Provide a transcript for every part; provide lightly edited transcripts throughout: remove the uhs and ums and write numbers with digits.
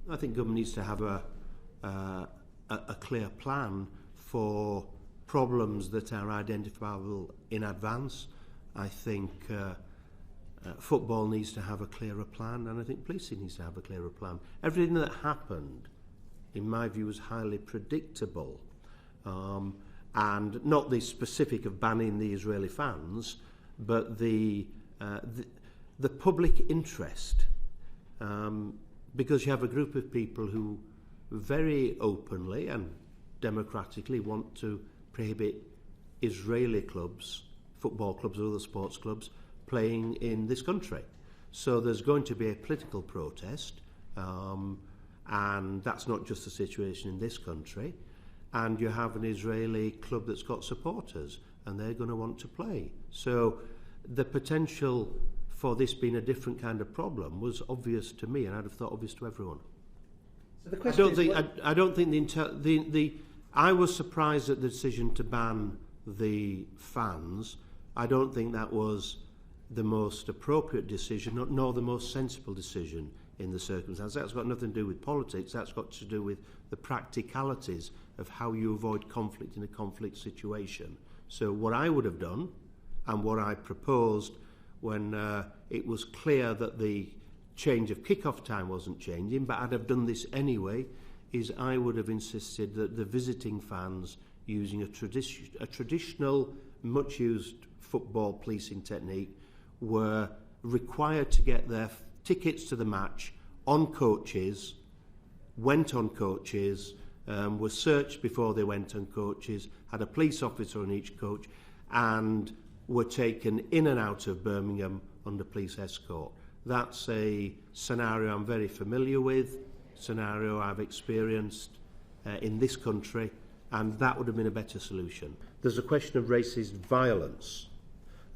I think government needs to have a clear plan for problems that are identifiable in advance. I think football needs to have a clearer plan, and I think policing needs to have a clearer plan. Everything that happened, in my view, was highly predictable, and not the specific of banning the Israeli fans, but the public interest, because you have a group of people who very openly and democratically want to prohibit Israeli clubs, football clubs or other sports clubs, playing in this country. So there's going to be a political protest, and that's not just the situation in this country. And you have an Israeli club that's got supporters, and they're going to want to play. So the potential for this being a different kind of problem was obvious to me, and I'd have thought obvious to everyone. So the question I don't think I was surprised at the decision to ban the fans. I don't think that was the most appropriate decision, nor the most sensible decision in the circumstances. That's got nothing to do with politics. That's got to do with the practicalities of how you avoid conflict in a conflict situation. So what I would have done, and what I proposed when it was clear that the change of kick-off time wasn't changing, but I'd have done this anyway, is I would have insisted that the visiting fans using a traditional, much-used football policing technique were required to get their tickets to the match on coaches, went on coaches, were searched before they went on coaches, had a police officer on each coach, and were taken in and out of Birmingham under police escort. That's a scenario I'm very familiar with, scenario I've experienced in this country, and that would have been a better solution. There's a question of racist violence,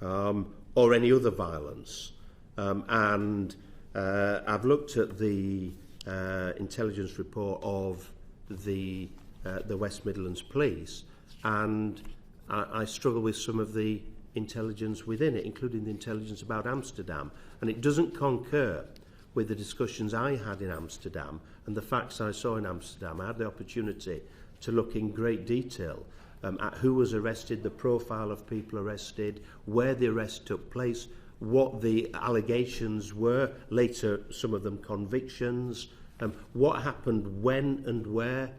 or any other violence, and I've looked at the intelligence report of the West Midlands Police, and I struggle with some of the intelligence within it, including the intelligence about Amsterdam, and it doesn't concur with the discussions I had in Amsterdam and the facts I saw in Amsterdam. I had the opportunity to look in great detail at who was arrested, the profile of people arrested, where the arrest took place, what the allegations were, later some of them convictions, what happened when and where.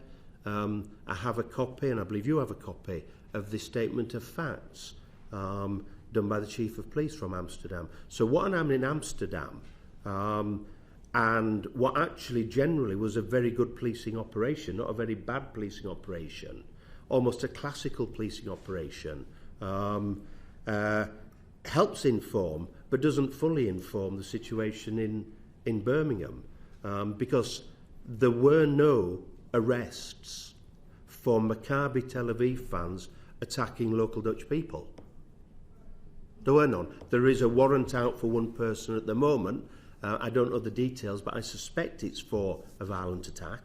I have a copy, and I believe you have a copy, of the statement of facts done by the Chief of Police from Amsterdam. So what happened in Amsterdam, and what actually generally was a very good policing operation, not a very bad policing operation, almost a classical policing operation, helps inform but doesn't fully inform the situation in Birmingham, because there were no arrests for Maccabi Tel Aviv fans attacking local Dutch people. There were none. There is a warrant out for one person at the moment. I don't know the details, but I suspect it's for a violent attack.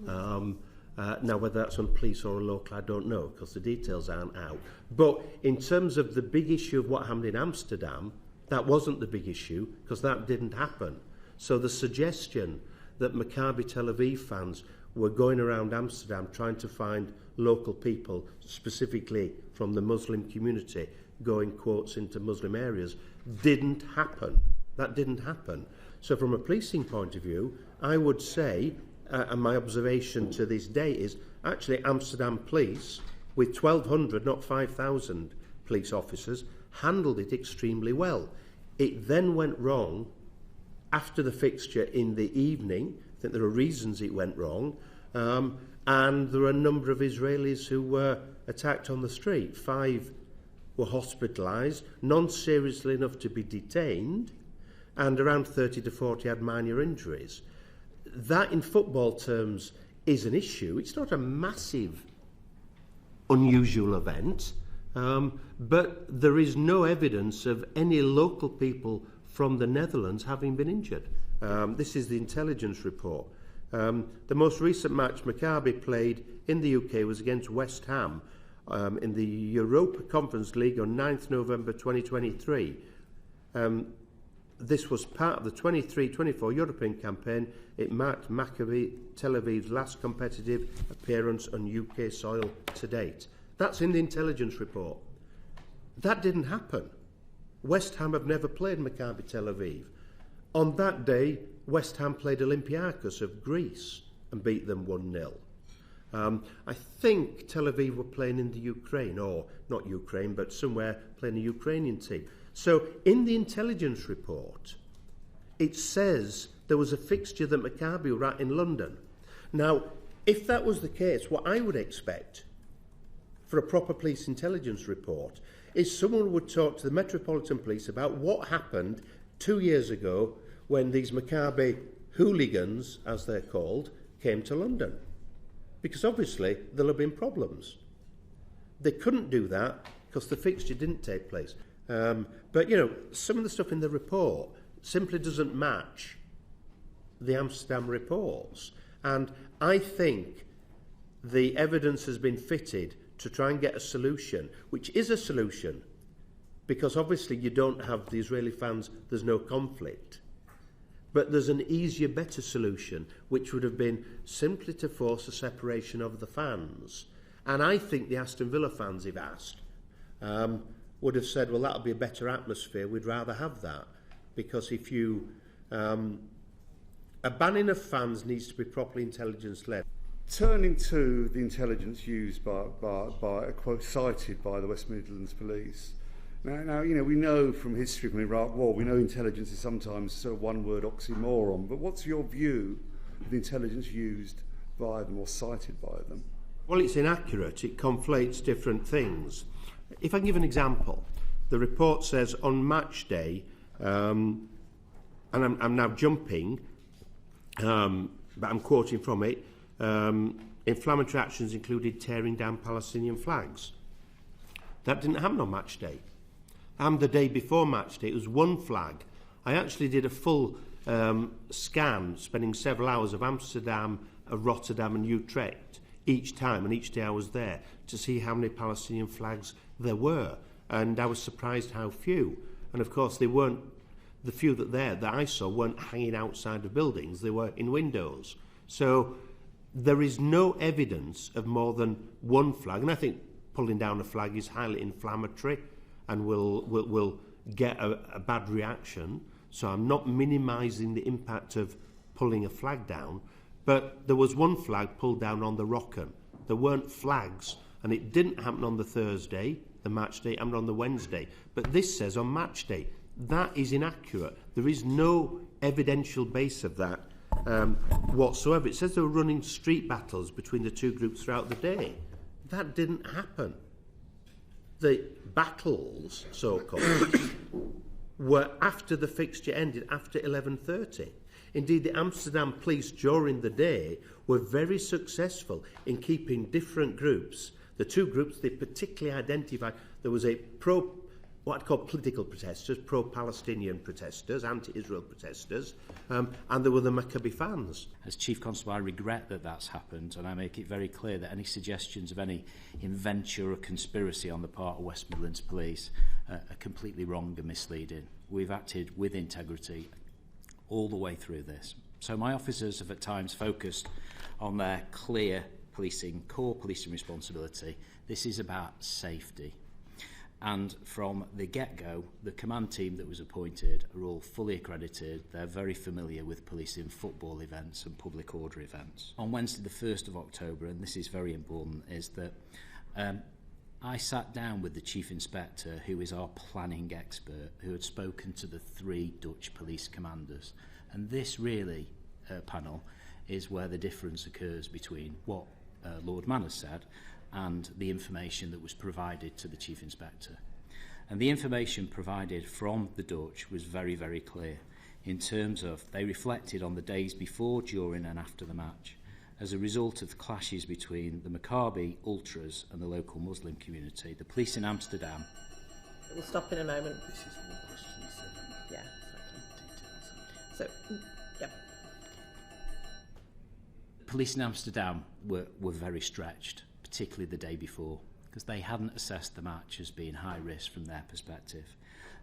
Now, whether that's on police or a local, I don't know, because the details aren't out. But in terms of the big issue of what happened in Amsterdam, that wasn't the big issue, because that didn't happen. So the suggestion that Maccabi Tel Aviv fans were going around Amsterdam trying to find local people, specifically from the Muslim community, going, quotes, into Muslim areas, didn't happen. That didn't happen. So from a policing point of view, I would say, and my observation to this day is, actually Amsterdam Police, with 1,200, not 5,000 police officers, handled it extremely well. It then went wrong after the fixture in the evening. I think there are reasons it went wrong, and there are a number of Israelis who were attacked on the street. 5 were hospitalised, none seriously enough to be detained, and around 30 to 40 had minor injuries. That, in football terms, is an issue. It's not a massive, unusual event, but there is no evidence of any local people from the Netherlands having been injured. This is the intelligence report. The most recent match Maccabi played in the UK was against West Ham in the Europa Conference League on 9th November 2023. this was part of the 23-24 European campaign. It marked Maccabi Tel Aviv's last competitive appearance on UK soil to date. That's in the intelligence report. That didn't happen. West Ham have never played Maccabi Tel Aviv. On that day, West Ham played Olympiacos of Greece and beat them 1-0. I think Tel Aviv were playing in the Ukraine, or not Ukraine, but somewhere playing a Ukrainian team. So in the intelligence report, it says there was a fixture that Maccabi were at in London. Now, if that was the case, what I would expect for a proper police intelligence report is someone would talk to the Metropolitan Police about what happened 2 years ago when these Maccabi hooligans, as they're called, came to London. Because obviously there'll have been problems. They couldn't do that because the fixture didn't take place. But, you know, some of the stuff in the report simply doesn't match the Amsterdam reports. And I think the evidence has been fitted to try and get a solution, which is a solution, because obviously you don't have the Israeli fans, there's no conflict. But there's an easier, better solution, which would have been simply to force a separation of the fans. And I think the Aston Villa fans, if asked, would have said, well, that'll be a better atmosphere, we'd rather have that. Because if you... a banning of fans needs to be properly intelligence-led. Turning to the intelligence used by a quote cited by the West Midlands Police. Now, you know, we know from history from the Iraq War, we know intelligence is sometimes sort of one-word oxymoron. But what's your view of the intelligence used by them or cited by them? Well, it's inaccurate. It conflates different things. If I can give an example, the report says on match day, and I'm now jumping, but I'm quoting from it, inflammatory actions included tearing down Palestinian flags. That didn't happen on match day. And the day before match day, it was one flag. I actually did a full scan, spending several hours of Amsterdam, of Rotterdam and Utrecht each time, and each day I was there to see how many Palestinian flags there were. And I was surprised how few. And of course, they weren't, the few that I saw weren't hanging outside of buildings, they were in windows. So there is no evidence of more than one flag, and I think pulling down a flag is highly inflammatory and will get a bad reaction. So I'm not minimising the impact of pulling a flag down, but there was one flag pulled down on the Rocken. There weren't flags, and it didn't happen on the Thursday, the match day, it happened on the Wednesday. But this says on match day. That is inaccurate. There is no evidential base of that whatsoever. It says they were running street battles between the two groups throughout the day. That didn't happen. The battles, so-called, were after the fixture ended, after 11:30. Indeed, the Amsterdam police during the day were very successful in keeping different groups. The two groups they particularly identified, there was a what I call political protesters, pro-Palestinian protesters, anti-Israel protesters, and there were the Maccabi fans. As Chief Constable, I regret that that's happened, and I make it very clear that any suggestions of any invention or conspiracy on the part of West Midlands Police are completely wrong and misleading. We've acted with integrity all the way through this. So my officers have at times focused on their clear core policing responsibility. This is about safety. And from the get-go, the command team that was appointed are all fully accredited. They're very familiar with policing football events and public order events. On Wednesday, the 1st of October, and this is very important, is that I sat down with the Chief Inspector, who is our planning expert, who had spoken to the 3 Dutch police commanders. And this really, panel, is where the difference occurs between what Lord Manners said and the information that was provided to the Chief Inspector. And the information provided from the Dutch was very, very clear in terms of they reflected on the days before, during and after the match. As a result of the clashes between the Maccabi ultras and the local Muslim community, the police in Amsterdam... We'll stop in a moment. This is what question 7. Yeah, exactly. So, yeah. Police in Amsterdam were very stretched, particularly the day before, because they hadn't assessed the match as being high risk from their perspective.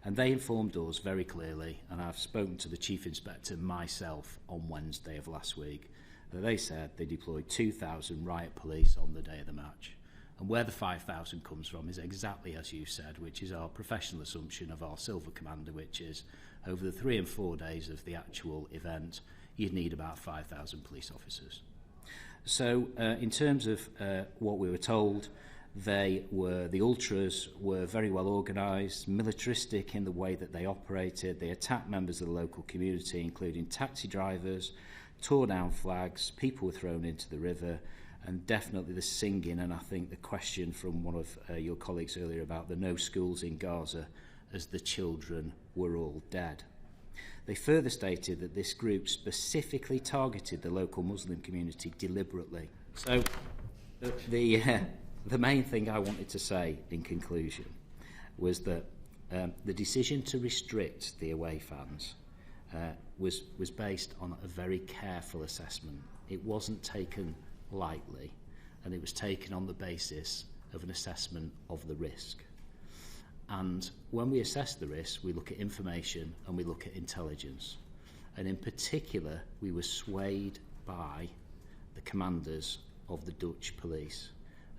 And they informed us very clearly, and I've spoken to the Chief Inspector myself on Wednesday of last week, that they said they deployed 2,000 riot police on the day of the match. And where the 5,000 comes from is exactly as you said, which is our professional assumption of our Silver Commander, which is over the 3 and 4 days of the actual event, you'd need about 5,000 police officers. So in terms of what we were told, the ultras were very well organised, militaristic in the way that they operated. They attacked members of the local community, including taxi drivers, tore down flags, people were thrown into the river, and definitely the singing, and I think the question from one of your colleagues earlier about the no schools in Gaza, as the children were all dead. They further stated that this group specifically targeted the local Muslim community deliberately. So the main thing I wanted to say in conclusion was that the decision to restrict the away fans was based on a very careful assessment. It wasn't taken lightly, and it was taken on the basis of an assessment of the risk. And when we assess the risk, we look at information and we look at intelligence. And in particular, we were swayed by the commanders of the Dutch police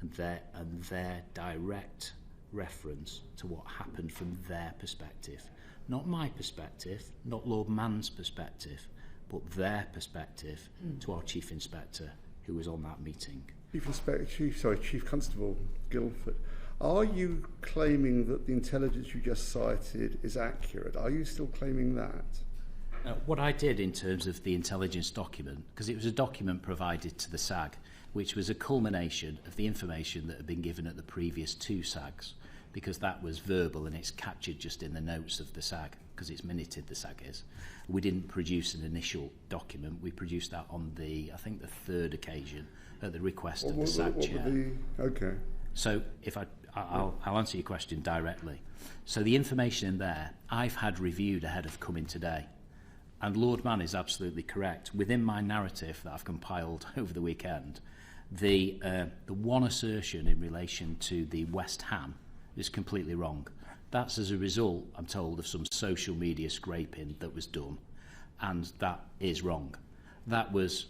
and their direct reference to what happened from their perspective. Not my perspective, not Lord Mann's perspective, but their perspective to our Chief Inspector, who was on that meeting. Chief Constable Guildford, are you claiming that the intelligence you just cited is accurate? Are you still claiming that? What I did in terms of the intelligence document, because it was a document provided to the SAG, which was a culmination of the information that had been given at the previous 2 SAGs, because that was verbal and it's captured just in the notes of the SAG, because it's minuted, the SAG is. We didn't produce an initial document. We produced that on the 3rd occasion at the request of the SAG chair. Okay. So if I'll answer your question directly. So the information in there, I've had reviewed ahead of coming today. And Lord Mann is absolutely correct. Within my narrative that I've compiled over the weekend, the one assertion in relation to the West Ham is completely wrong. That's as a result, I'm told, of some social media scraping that was done, and that is wrong. That was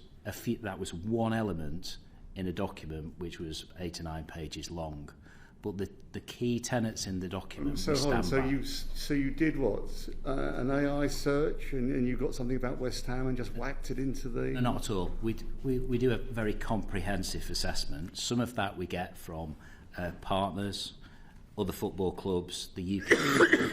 one element in a document which was 8 or 9 pages long. But the key tenets in the document. So you did what? An AI search, and you got something about West Ham and just whacked it into the. No, not at all. We do a very comprehensive assessment. Some of that we get from partners, other football clubs, the UK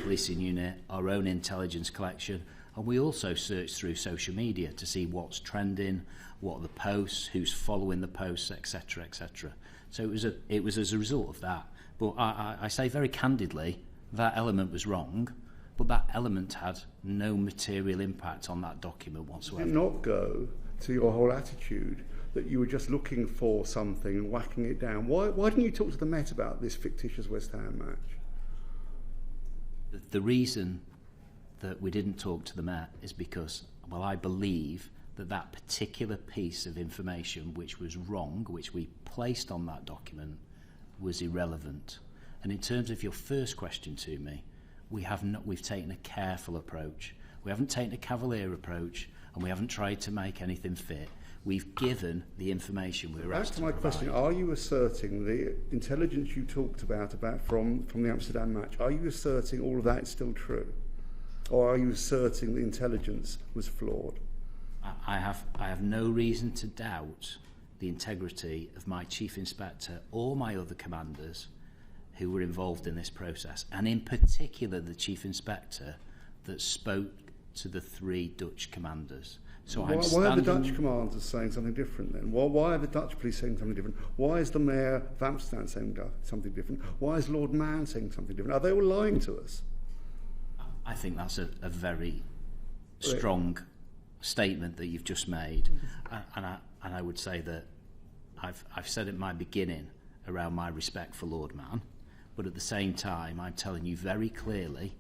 policing unit, our own intelligence collection, and we also search through social media to see what's trending, what are the posts, who's following the posts, etc., etc. So it was as a result of that. But I say very candidly, that element was wrong, but that element had no material impact on that document whatsoever. Did it not go to your whole attitude that you were just looking for something and whacking it down? Why didn't you talk to the Met about this fictitious West Ham match? The reason that we didn't talk to the Met is because, well, I believe that particular piece of information which was wrong, which we placed on that document, was irrelevant. And in terms of your first question to me, we've taken a careful approach. We haven't taken a cavalier approach, and we haven't tried to make anything fit. We've given the information we were asked to provide. Back to my question, are you asserting the intelligence you talked about from the Amsterdam match, are you asserting all of that is still true? Or are you asserting the intelligence was flawed? I have no reason to doubt the integrity of my Chief Inspector or my other commanders who were involved in this process, and in particular the Chief Inspector that spoke to the 3 Dutch commanders. So why are the Dutch commanders saying something different then? Why are the Dutch police saying something different? Why is the Mayor of Amsterdam saying something different? Why is Lord Mann saying something different? Are they all lying to us? I think that's a very strong statement that you've just made, and I would say that I've said at my beginning around my respect for Lord Mann, but at the same time I'm telling you very clearly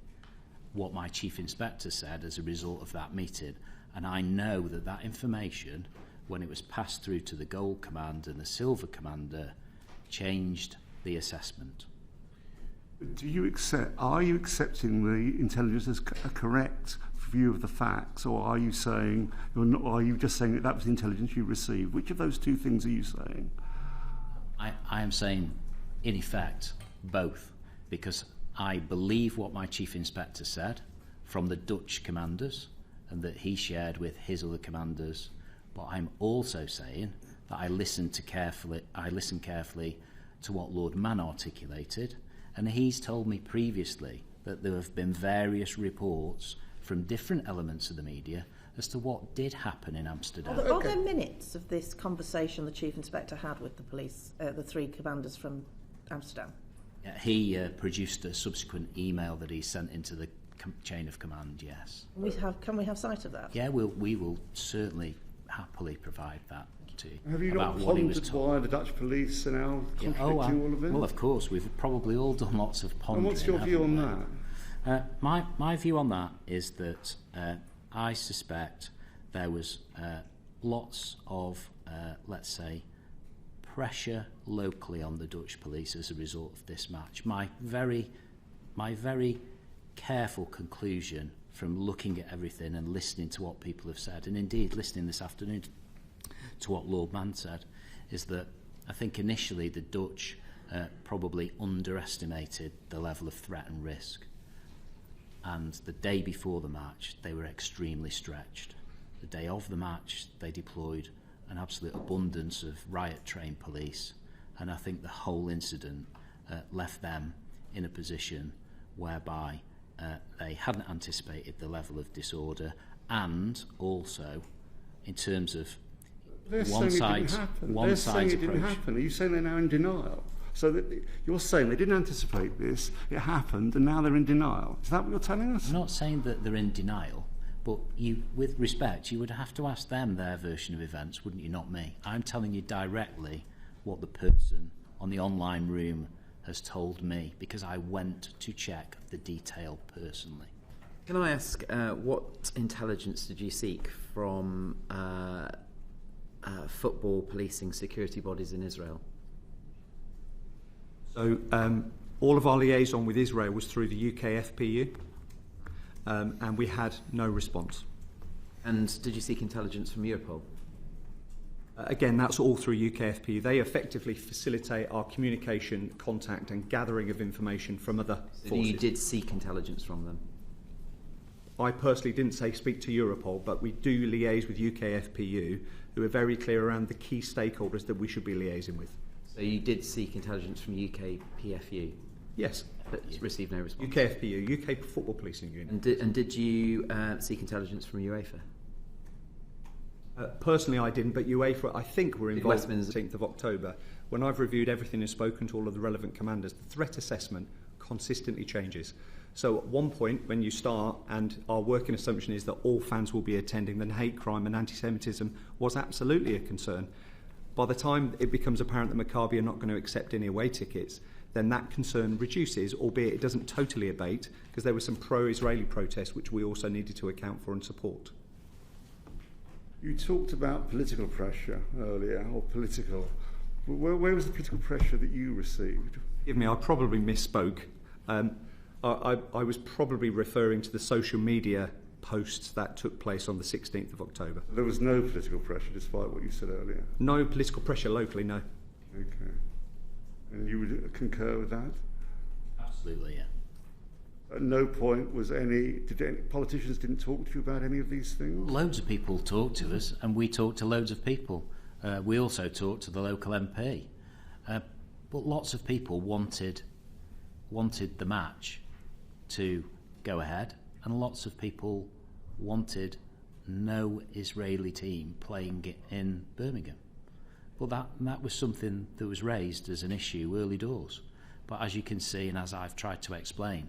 what my Chief Inspector said as a result of that meeting, and I know that information, when it was passed through to the Gold Command and the Silver Commander, changed the assessment. Are you accepting the intelligence as a correct view of the facts, or are you saying, are you just saying that was the intelligence you received? Which of those two things are you saying? I am saying, in effect, both, because I believe what my chief inspector said from the Dutch commanders and that he shared with his other commanders, but I'm also saying that I listened carefully to what Lord Mann articulated, and he's told me previously that there have been various reports from different elements of the media as to what did happen in Amsterdam. Are there minutes of this conversation the Chief Inspector had with the police, the three commanders from Amsterdam? He produced a subsequent email that he sent into the chain of command, yes. Can we have sight of that? Yeah, we will certainly happily provide that to you. Have you not pondered why the Dutch police are now contradicting all of this? Well, of course, we've probably all done lots of pondering. And what's your view on that? My view on that is that I suspect there was lots of, let's say, pressure locally on the Dutch police as a result of this match. My very careful conclusion from looking at everything and listening to what people have said, and indeed listening this afternoon to what Lord Mann said, is that I think initially the Dutch probably underestimated the level of threat and risk. And the day before the match, they were extremely stretched. The day of the match, they deployed an absolute abundance of riot-trained police, and I think the whole incident left them in a position whereby they hadn't anticipated the level of disorder, and also in terms of one side's approach. Didn't happen. Are you saying they're now in denial? So that you're saying they didn't anticipate this, it happened, and now they're in denial. Is that what you're telling us? I'm not saying that they're in denial, but you, with respect, you would have to ask them their version of events, wouldn't you, not me? I'm telling you directly what the person on the online room has told me, because I went to check the detail personally. Can I ask, what intelligence did you seek from football policing security bodies in Israel? So all of our liaison with Israel was through the UK FPU, and we had no response. And did you seek intelligence from Europol? Again, that's all through UK FPU. They effectively facilitate our communication, contact and gathering of information from other forces. You did seek intelligence from them? I personally didn't say speak to Europol, but we do liaise with UK FPU, who are very clear around the key stakeholders that we should be liaising with. So you did seek intelligence from UK PFU? Yes. But received no response? UK FPU, UK Football Policing Unit. And did you seek intelligence from UEFA? Personally, I didn't, but UEFA, I think, were involved on the 16th of October. When I've reviewed everything and spoken to all of the relevant commanders, the threat assessment consistently changes. So at one point, when you start, and our working assumption is that all fans will be attending, then hate crime and antisemitism was absolutely a concern. By the time it becomes apparent that Maccabi are not going to accept any away tickets, then that concern reduces, albeit it doesn't totally abate, because there were some pro-Israeli protests which we also needed to account for and support. You talked about political pressure earlier, or political. Where was the political pressure that you received? Forgive me, I probably misspoke. I was probably referring to the social media posts that took place on the 16th of October. There was no political pressure, despite what you said earlier? No political pressure locally, no. Okay. And you would concur with that? Absolutely, yeah. At no point was politicians didn't talk to you about any of these things? Loads of people talked to us, and we talked to loads of people. We also talked to the local MP. But lots of people wanted the match to go ahead, and lots of people wanted no Israeli team playing in Birmingham. But that was something that was raised as an issue early doors. But as you can see, and as I've tried to explain,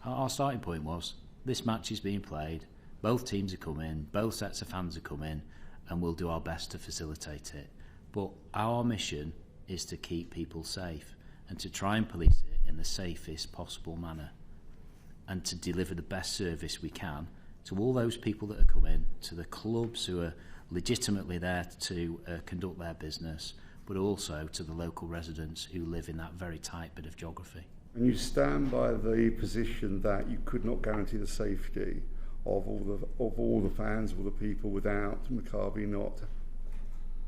our starting point was this match is being played, both teams are coming, both sets of fans are coming, and we'll do our best to facilitate it. But our mission is to keep people safe and to try and police it in the safest possible manner, and to deliver the best service we can to all those people that are coming, to the clubs who are legitimately there to conduct their business, but also to the local residents who live in that very tight bit of geography. And you stand by the position that you could not guarantee the safety of all the fans, all the people, without Maccabi not.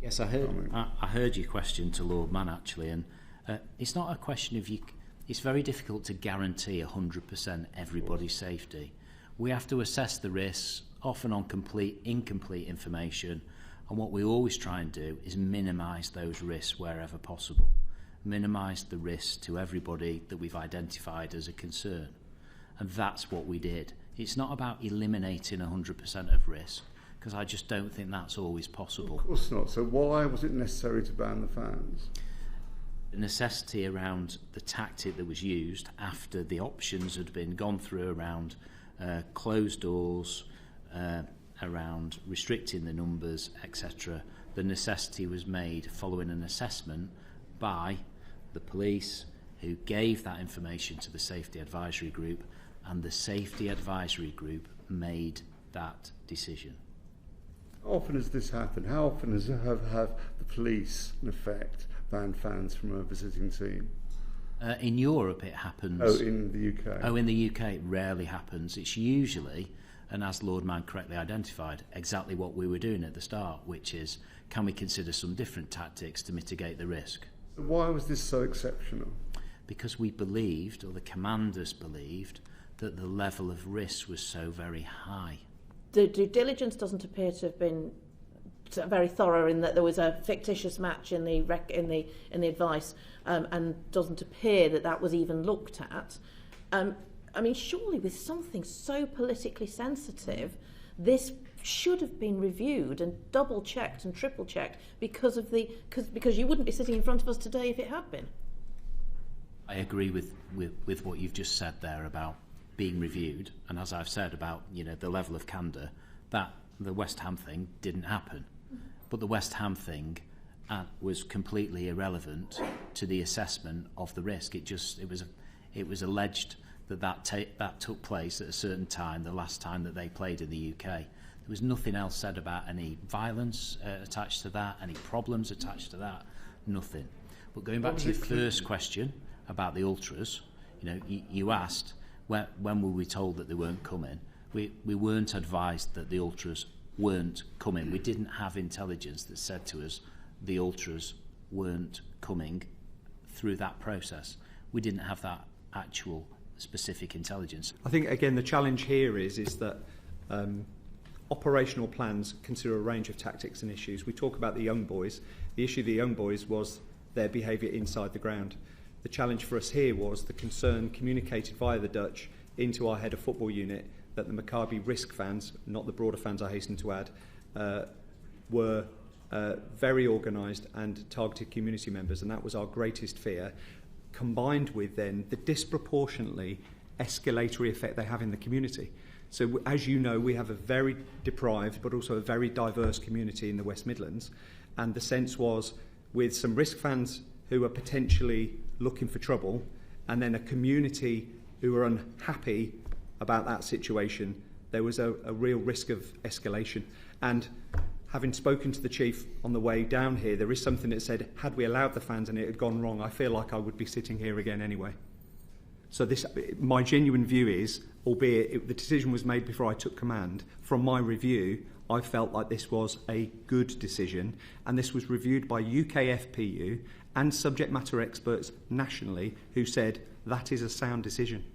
Yes, I heard your question to Lord Man actually, and it's not a question of you. It's very difficult to guarantee 100% everybody's safety. We have to assess the risks, often on incomplete information, and what we always try and do is minimise those risks wherever possible. Minimise the risks to everybody that we've identified as a concern. And that's what we did. It's not about eliminating 100% of risk, because I just don't think that's always possible. Of course not. So why was it necessary to ban the fans? The necessity around the tactic that was used after the options had been gone through around closed doors, around restricting the numbers, etc. The necessity was made following an assessment by the police, who gave that information to the Safety Advisory Group, and the Safety Advisory Group made that decision. How often has this happened? How often have the police, in effect, banned fans from a visiting team? In Europe it happens. Oh, in the UK? Oh, in the UK it rarely happens. It's usually, and as Lord Man correctly identified, exactly what we were doing at the start, which is, can we consider some different tactics to mitigate the risk? So why was this so exceptional? Because we believed, or the commanders believed, that the level of risk was so very high. The due diligence doesn't appear to have been very thorough in that there was a fictitious match in the advice, and doesn't appear that that was even looked at. I mean, surely with something so politically sensitive, this should have been reviewed and double checked and triple checked because you wouldn't be sitting in front of us today if it had been. I agree with what you've just said there about being reviewed, and as I've said about the level of candour, that the West Ham thing didn't happen, but the West Ham thing was completely irrelevant to the assessment of the risk. It was alleged that took place at a certain time, the last time that they played in the UK. There was nothing else said about any violence attached to that, any problems attached to that, nothing. But going back to your first question about the ultras, you asked when were we told that they weren't coming. We weren't advised that the ultras weren't coming. We didn't have intelligence that said to us the ultras weren't coming through that process. We didn't have that actual specific intelligence. I think again the challenge here is that operational plans consider a range of tactics and issues. We talk about the young boys. The issue of the young boys was their behaviour inside the ground. The challenge for us here was the concern communicated via the Dutch into our head of football unit that the Maccabi risk fans, not the broader fans I hasten to add, were very organised and targeted community members, and that was our greatest fear, combined with then the disproportionately escalatory effect they have in the community. So as you know, we have a very deprived but also a very diverse community in the West Midlands, and the sense was with some risk fans who are potentially looking for trouble and then a community who are unhappy about that situation, there was a real risk of escalation. And having spoken to the chief on the way down here, there is something that said, had we allowed the fans and it had gone wrong, I feel like I would be sitting here again anyway. So my genuine view is, albeit the decision was made before I took command, from my review, I felt like this was a good decision, and this was reviewed by UK FPU and subject matter experts nationally who said that is a sound decision.